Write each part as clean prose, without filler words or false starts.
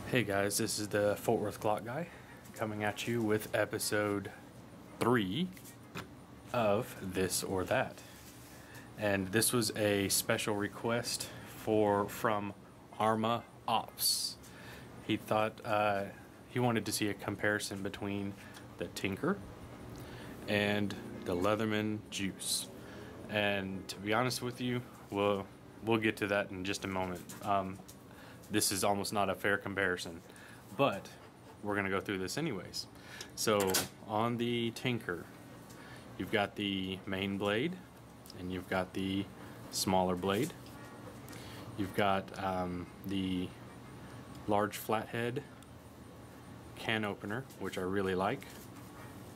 Hey guys, this is the Fort Worth Clock Guy coming at you with episode 3 of This or That. And this was a special request from Arma Ops. He thought he wanted to see a comparison between the Tinker and the Leatherman Juice. And to be honest with you, we'll get to that in just a moment. This is almost not a fair comparison, but we're going to go through this anyways. So on the Tinker, you've got the main blade and you've got the smaller blade. You've got the large flathead can opener, which I really like.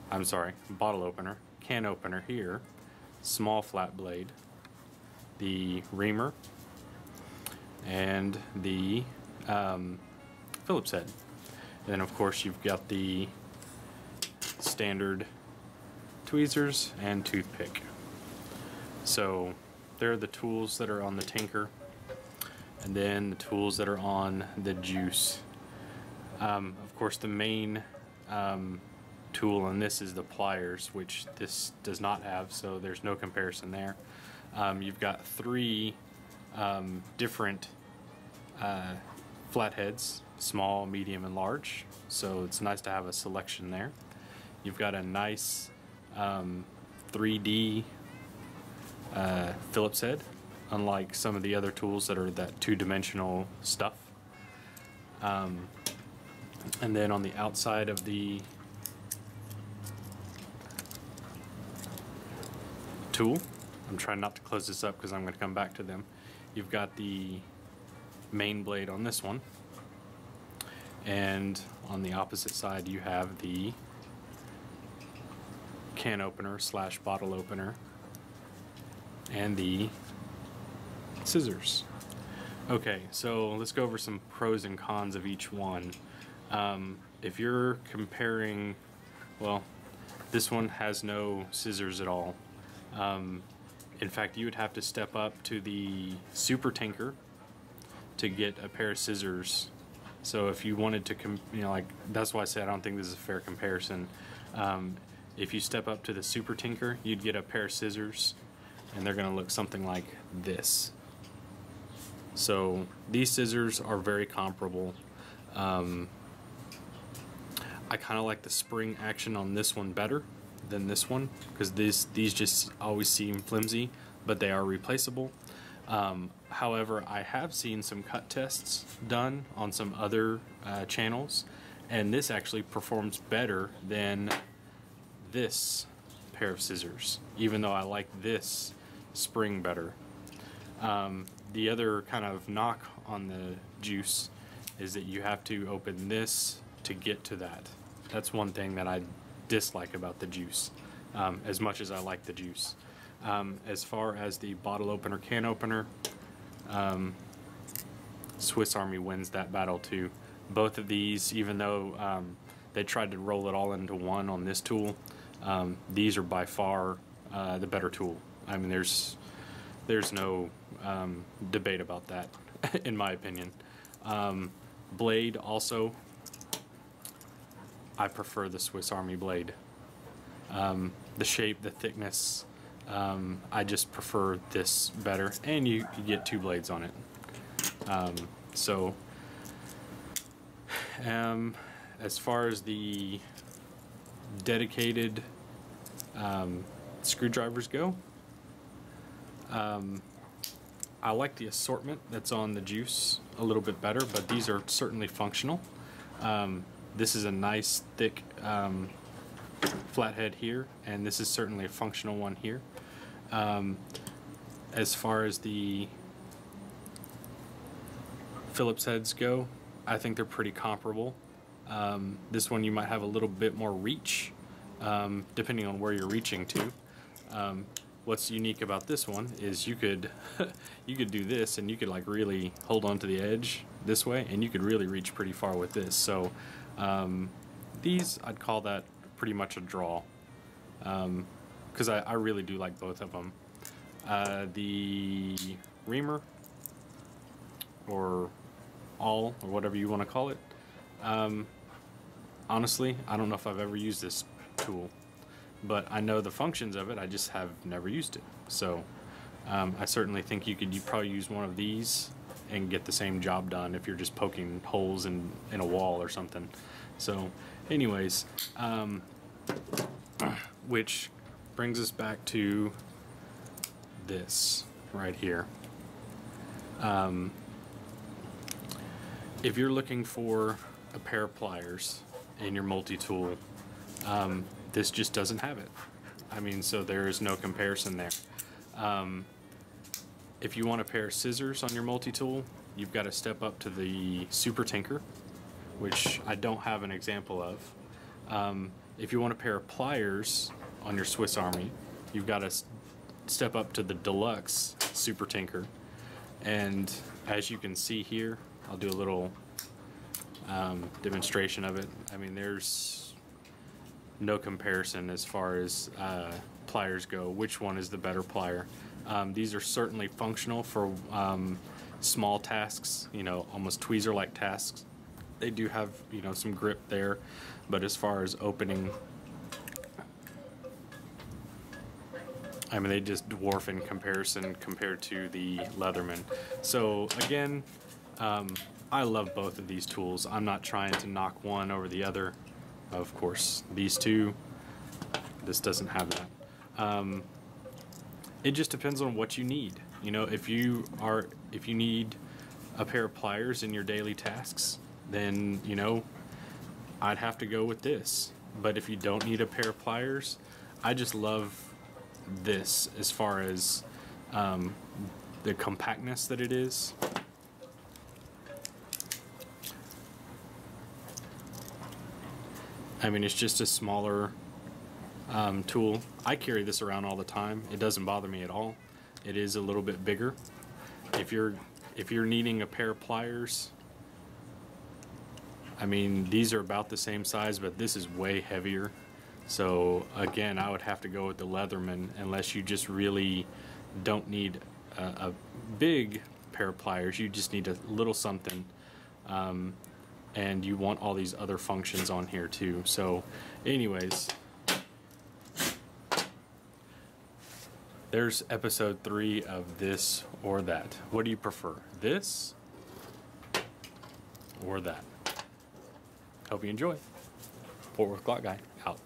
I'm sorry, bottle opener, can opener here, small flat blade, the reamer, and the Phillips head. And then of course you've got the standard tweezers and toothpick. So there are the tools that are on the Tinker, and then the tools that are on the Juice. Of course the main tool on this is the pliers, which this does not have, so there's no comparison there. You've got three different flatheads, small, medium, and large, so it's nice to have a selection there. You've got a nice 3D Phillips head, unlike some of the other tools that are that two-dimensional stuff. And then on the outside of the tool, I'm trying not to close this up because I'm going to come back to them. You've got the main blade on this one, and on the opposite side you have the can opener slash bottle opener and the scissors. Okay, so let's go over some pros and cons of each one. If you're comparing, well, this one has no scissors at all. In fact, you would have to step up to the Super Tinker to get a pair of scissors. So if you wanted to, like, that's why I say I don't think this is a fair comparison. If you step up to the Super Tinker, you'd get a pair of scissors, and they're going to look something like this. So these scissors are very comparable. I kind of like the spring action on this one better than this one, because these just always seem flimsy, but they are replaceable. However, I have seen some cut tests done on some other channels, and this actually performs better than this pair of scissors, even though I like this spring better. The other kind of knock on the Juice is that you have to open this to get to that. That's one thing that I dislike about the Juice, as much as I like the Juice. As far as the bottle opener, can opener, Swiss Army wins that battle too. Both of these, even though they tried to roll it all into one on this tool, these are by far the better tool. I mean, there's no debate about that, in my opinion. Blade also, I prefer the Swiss Army blade. The shape, the thickness, I just prefer this better, and you get two blades on it. As far as the dedicated screwdrivers go, I like the assortment that's on the Juice a little bit better, but these are certainly functional. This is a nice thick flathead here, and this is certainly a functional one here. As far as the Phillips heads go, I think they're pretty comparable. This one you might have a little bit more reach, depending on where you're reaching to. What's unique about this one is you could you could do this, and you could like really hold on to the edge this way, and you could really reach pretty far with this. So these, I'd call that pretty much a draw, because I really do like both of them. The reamer, or awl, or whatever you want to call it, Honestly, I don't know if I've ever used this tool, but I know the functions of it. I just have never used it. So I certainly think you probably use one of these and get the same job done if you're just poking holes in a wall or something. So anyways, which brings us back to this right here. If you're looking for a pair of pliers in your multi-tool, this just doesn't have it. I mean, so there is no comparison there. If you want a pair of scissors on your multi-tool, you've got to step up to the Super Tinker, which I don't have an example of. If you want a pair of pliers on your Swiss Army, you've got to step up to the Deluxe Super Tinker. And as you can see here, I'll do a little demonstration of it. I mean, there's no comparison as far as pliers go. Which one is the better plier? These are certainly functional for small tasks, you know, almost tweezer-like tasks. They do have, you know, some grip there, but as far as opening, I mean, they just dwarf in comparison compared to the Leatherman. So again, I love both of these tools. I'm not trying to knock one over the other. Of course, these two, this doesn't have that. It just depends on what you need. You know, if you need a pair of pliers in your daily tasks, then, you know, I'd have to go with this. But if you don't need a pair of pliers, I just love this as far as the compactness that it is. I mean, it's just a smaller tool. I carry this around all the time. It doesn't bother me at all. It is a little bit bigger. If you're needing a pair of pliers, I mean, these are about the same size, but this is way heavier. So again, I would have to go with the Leatherman unless you just really don't need a big pair of pliers. You just need a little something. And you want all these other functions on here too. So anyways, there's episode 3 of This or That. What do you prefer, this or that? Hope you enjoy. Fort Worth Clock Guy, out.